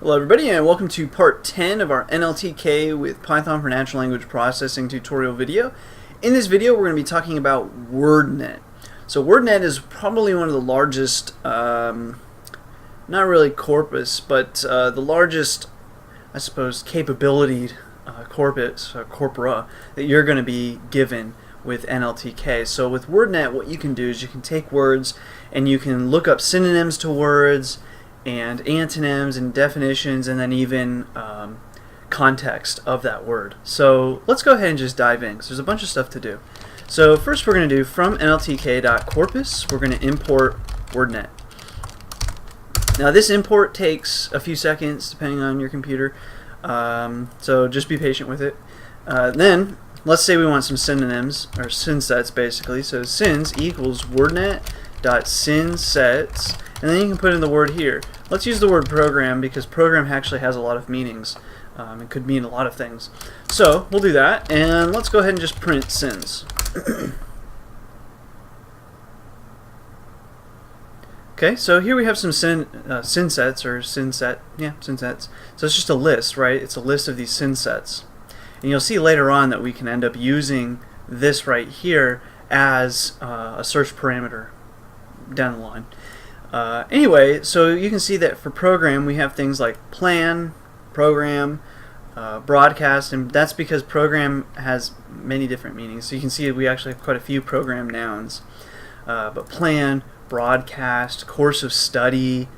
Hello everybody and welcome to part 10 of our NLTK with Python for Natural Language Processing tutorial video. In this video we're going to be talking about WordNet. So WordNet is probably one of the largest, not really corpus, but the largest, I suppose, capability corpora that you're going to be given with NLTK. So with WordNet what you can do is you can take words and you can look up synonyms to words and antonyms and definitions and then even context of that word. So let's go ahead and just dive in because there's a bunch of stuff to do. So first we're going to do from nltk.corpus we're going to import WordNet. Now this import takes a few seconds depending on your computer, so just be patient with it. Then let's say we want some synonyms or synsets basically. So syns equals WordNet.synsets, and then you can put in the word here. Let's use the word program because program actually has a lot of meanings. It could mean a lot of things. So we'll do that, and let's go ahead and just print syns. Okay, so here we have some synsets. So it's just a list, right? It's a list of these synsets. And you'll see later on that we can end up using this right here as a search parameter down the line. Anyway, so you can see that for program we have things like plan, program, broadcast, and that's because program has many different meanings. So you can see we actually have quite a few program nouns. But plan, broadcast, course of study,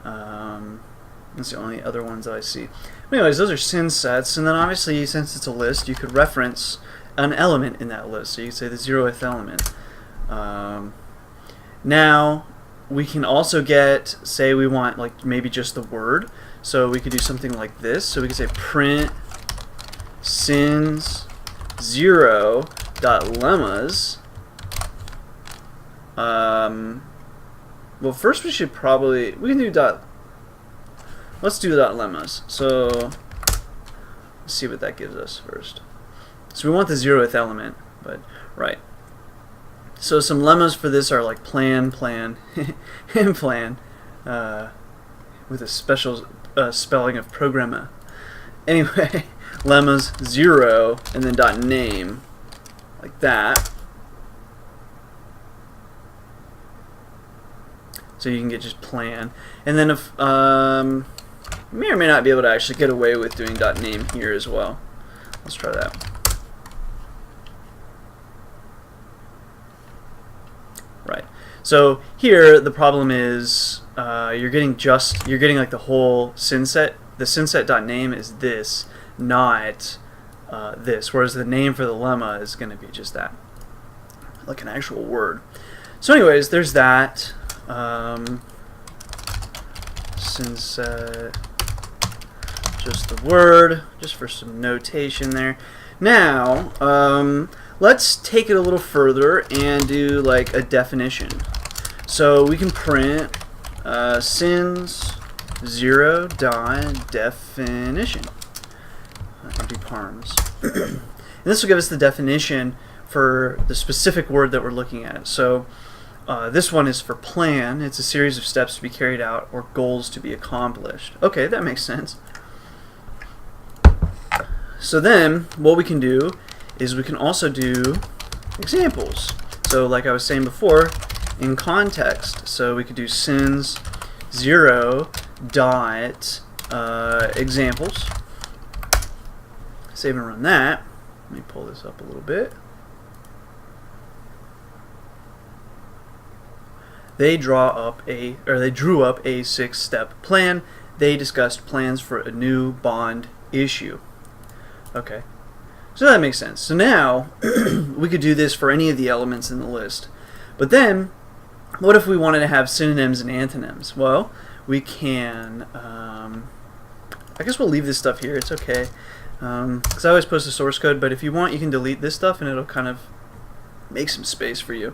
that's the only other ones that I see. But anyways, those are synsets, and then obviously since it's a list you could reference an element in that list. So you could say the 0th element. Now we can also get, say we want like maybe just the word, so we could do something like this. So we could say print syns 0.lemmas. Well, first we can do let's do .lemmas. So let's see what that gives us first. So we want the 0th element, but right. So some lemmas for this are like plan, and plan, with a special spelling of programma. Anyway, lemmas 0 and then .name, like that. So you can get just plan, and then if may or may not be able to actually get away with doing .name here as well. Let's try that. Right. So here the problem is you're getting like the whole synset. The synset.name is this, not this, whereas the name for the lemma is going to be just that, like an actual word. So anyways, there's that. Synset, just the word, just for some notation there. Now let's take it a little further and do like a definition. So we can print syns 0.definition, empty params. And this will give us the definition for the specific word that we're looking at. So this one is for plan. It's a series of steps to be carried out or goals to be accomplished. Okay, that makes sense. So then what we can do is we can also do examples. So like I was saying before, in context. So we could do syns 0.examples. Save and run that. Let me pull this up a little bit. They drew up a 6-step plan. They discussed plans for a new bond issue. Okay, so that makes sense. So now we could do this for any of the elements in the list. But then, what if we wanted to have synonyms and antonyms? Well, we can. I guess we'll leave this stuff here. It's okay, because I always post the source code. But if you want, you can delete this stuff, and it'll kind of make some space for you.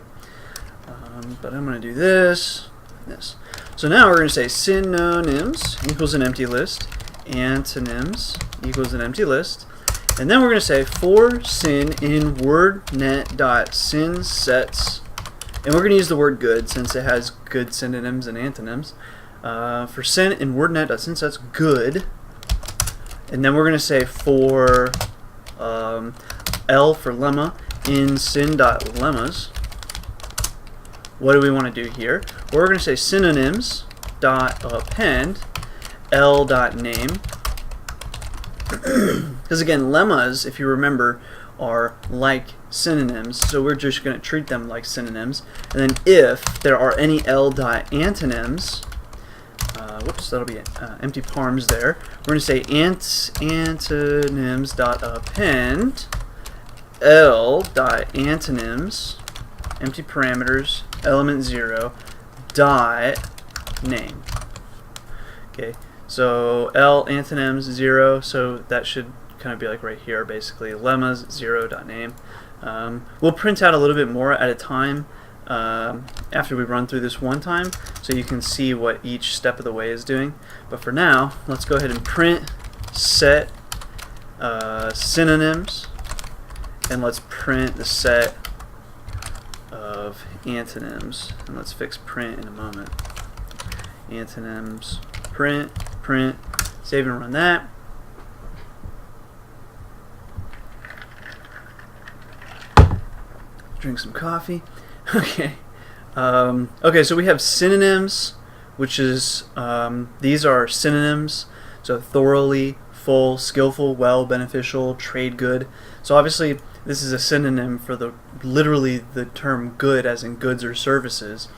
But I'm going to do this. So now we're going to say synonyms equals an empty list, antonyms equals an empty list, and then we're going to say for syn in WordNet.synsets, and we're going to use the word good since it has good synonyms and antonyms. for syn in WordNet.synsets good, and then we're going to say for L for lemma in syn.lemmas. What do we want to do here? Well, we're going to say synonyms dot append L dot name, because again, lemmas, if you remember, are like synonyms, so we're just going to treat them like synonyms. And then if there are any L dot antonyms, whoops, that'll be empty parms there. We're going to say antonyms dot append L dot antonyms, empty parameters, element 0 dot name. Okay, so L antonyms 0, so that should kind of be like right here, basically lemmas 0 dot name. We'll print out a little bit more at a time after we run through this one time, so you can see what each step of the way is doing. But for now, let's go ahead and print set synonyms, and let's print the set of antonyms, and let's fix print in a moment. Antonyms, print, save and run that. Drink some coffee. Okay. Okay, so we have synonyms, which is, these are synonyms, so thoroughly, full, skillful, well, beneficial, trade good. So obviously this is a synonym for literally the term good, as in goods or services.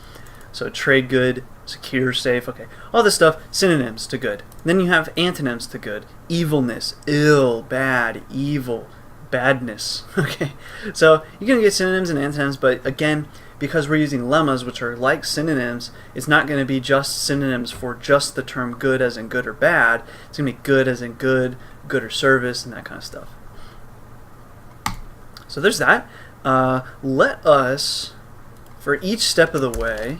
So trade good, secure, safe, okay. All this stuff, synonyms to good. Then you have antonyms to good. Evilness, ill, bad, evil, badness. Okay, so you're going to get synonyms and antonyms, but again, because we're using lemmas, which are like synonyms, it's not going to be just synonyms for just the term good, as in good or bad. It's going to be good as in good, good or service, and that kind of stuff. So there's that. Let us, for each step of the way,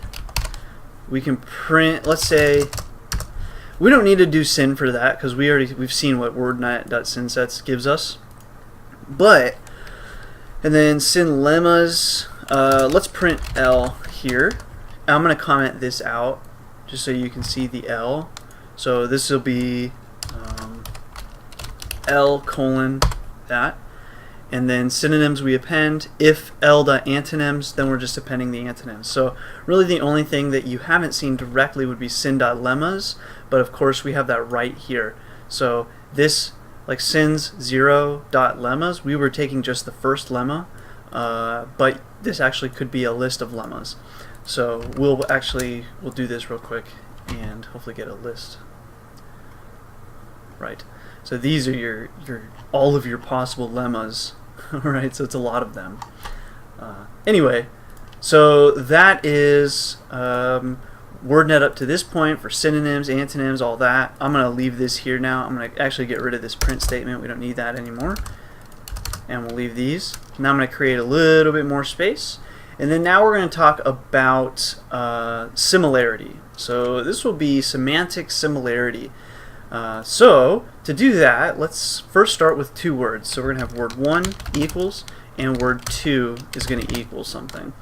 we can print, let's say, we don't need to do syn for that, because we've seen what WordNet.synsets gives us. But, and then syn lemmas, let's print L here. I'm going to comment this out just so you can see the L. So this will be L colon that. And then synonyms we append. If L dot antonyms, then we're just appending the antonyms. So really the only thing that you haven't seen directly would be syn.lemmas, but of course we have that right here. So this, like syns 0.lemmas, we were taking just the first lemma, but this actually could be a list of lemmas. So we'll do this real quick and hopefully get a list. Right. So these are all of your possible lemmas. Right, so it's a lot of them. Anyway, so that is WordNet up to this point for synonyms, antonyms, all that. I'm going to leave this here now. I'm going to actually get rid of this print statement. We don't need that anymore. And we'll leave these. Now I'm going to create a little bit more space. And then now we're going to talk about similarity. So this will be semantic similarity. So to do that, let's first start with two words. So we're going to have word 1 equals, and word 2 is going to equal something.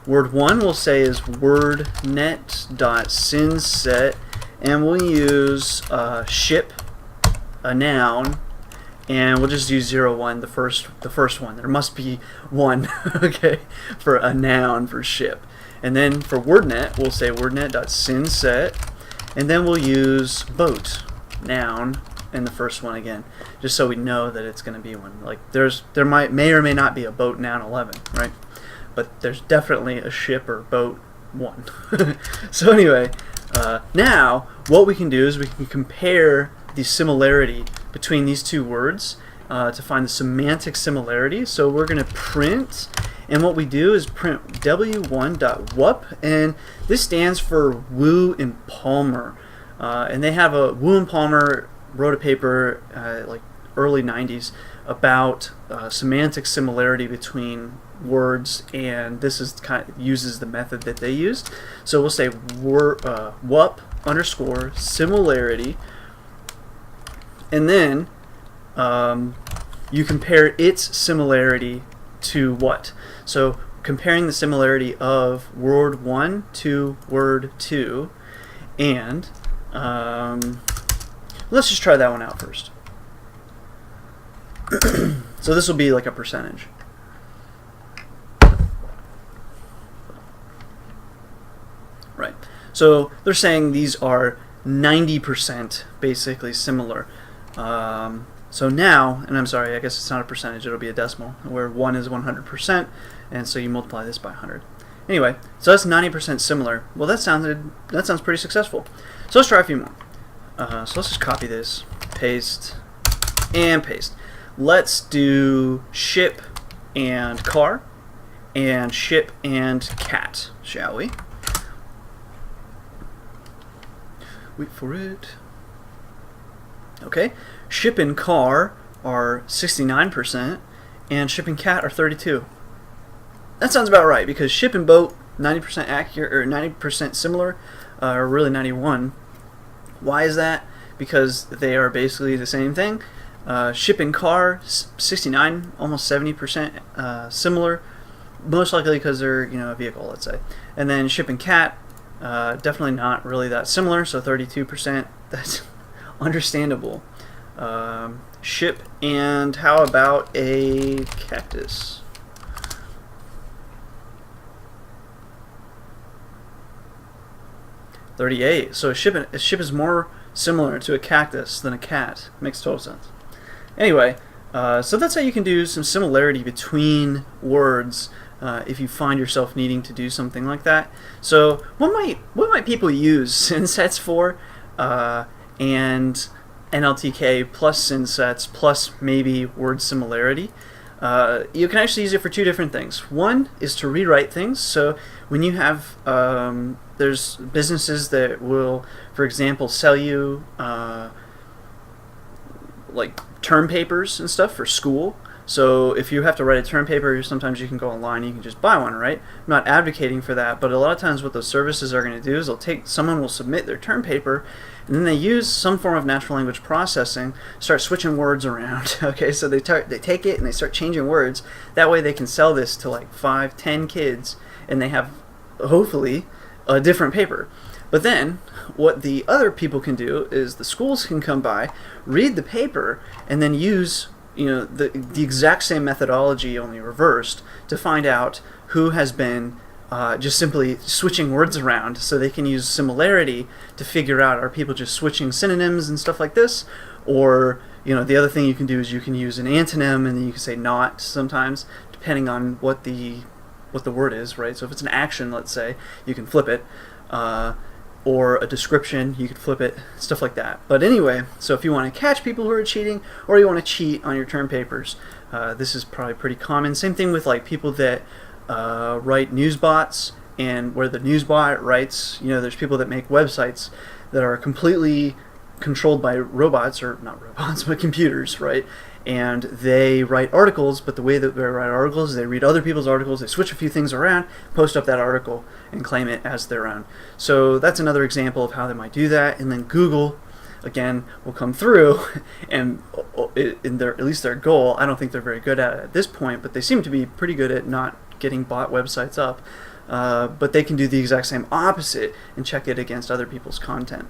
Word 1 we'll say is wordnet.synset, and we'll use ship, a noun, and we'll just use 0, 1, the first one. There must be one, okay, for a noun for ship. And then for WordNet, we'll say wordnet.synset, and then we'll use boat, noun, in the first one again, just so we know that it's going to be one. Like there may or may not be a boat noun 11, right? But there's definitely a ship or boat 1. So anyway, now what we can do is we can compare the similarity between these two words to find the semantic similarity. So we're going to print, and what we do is print w1.wup, and this stands for Wu and Palmer. And they have Wu and Palmer wrote a paper like early 90s about semantic similarity between words, and this is uses the method that they used. So we'll say wup underscore similarity, and then you compare its similarity to what? So comparing the similarity of word 1 to word 2. and let's just try that one out first. So this will be like a percentage. Right. So they're saying these are 90% basically similar. So now, and I'm sorry, I guess it's not a percentage, it'll be a decimal, where 1 is 100%, and so you multiply this by 100. Anyway, so that's 90% similar. Well, that sounds pretty successful. So let's try a few more. So let's just copy this, paste, and paste. Let's do ship and car, and ship and cat, shall we? Wait for it. Okay, ship and car are 69%, and ship and cat are 32%. That sounds about right, because ship and boat 90% accurate, or 90% similar, or really 91. Why is that? Because they are basically the same thing. Ship and car 69, almost 70% similar, most likely because they're a vehicle, let's say. And then ship and cat, definitely not really that similar, so 32%. That's understandable. Ship and how about a cactus? $38. So a ship is more similar to a cactus than a cat. Makes total sense. Anyway, so that's how you can do some similarity between words if you find yourself needing to do something like that. So what might people use synsets for? And NLTK plus synsets plus maybe word similarity. You can actually use it for two different things. One is to rewrite things. So when you have there's businesses that will, for example, sell you like term papers and stuff for school. So if you have to write a term paper, sometimes you can go online and you can just buy one, right? I'm not advocating for that, but a lot of times what those services are going to do is someone will submit their term paper, and then they use some form of natural language processing, start switching words around. Okay, so they take it and they start changing words. That way they can sell this to like 5, 10 kids, and they have hopefully a different paper. But then what the other people can do is the schools can come by, read the paper, and then use the exact same methodology, only reversed, to find out who has been just simply switching words around. So they can use similarity to figure out, are people just switching synonyms and stuff like this, or the other thing you can do is you can use an antonym, and then you can say not sometimes, depending on what the word is, right? So if it's an action, let's say, you can flip it. Or a description, you could flip it, stuff like that. But anyway, so if you want to catch people who are cheating, or you want to cheat on your term papers, this is probably pretty common. Same thing with like people that write news bots, and where the news bot writes, there's people that make websites that are completely controlled by robots, or not robots, but computers, right? And they write articles, but the way that they write articles is they read other people's articles, they switch a few things around, post up that article, and claim it as their own. So that's another example of how they might do that. And then Google, again, will come through, and at least their goal, I don't think they're very good at it at this point, but they seem to be pretty good at not getting bot websites up. But they can do the exact same opposite and check it against other people's content.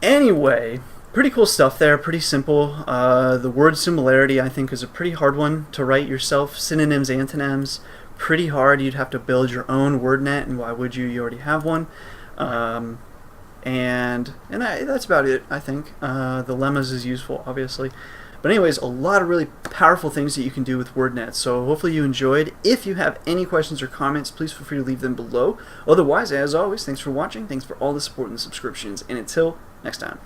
Anyway, pretty cool stuff there, pretty simple. The word similarity, I think, is a pretty hard one to write yourself. Synonyms, antonyms, pretty hard. You'd have to build your own word net, and why would you? You already have one. And that's about it, I think. The lemmas is useful, obviously. But anyways, a lot of really powerful things that you can do with WordNet. So hopefully you enjoyed. If you have any questions or comments, please feel free to leave them below. Otherwise, as always, thanks for watching. Thanks for all the support and subscriptions. And until next time.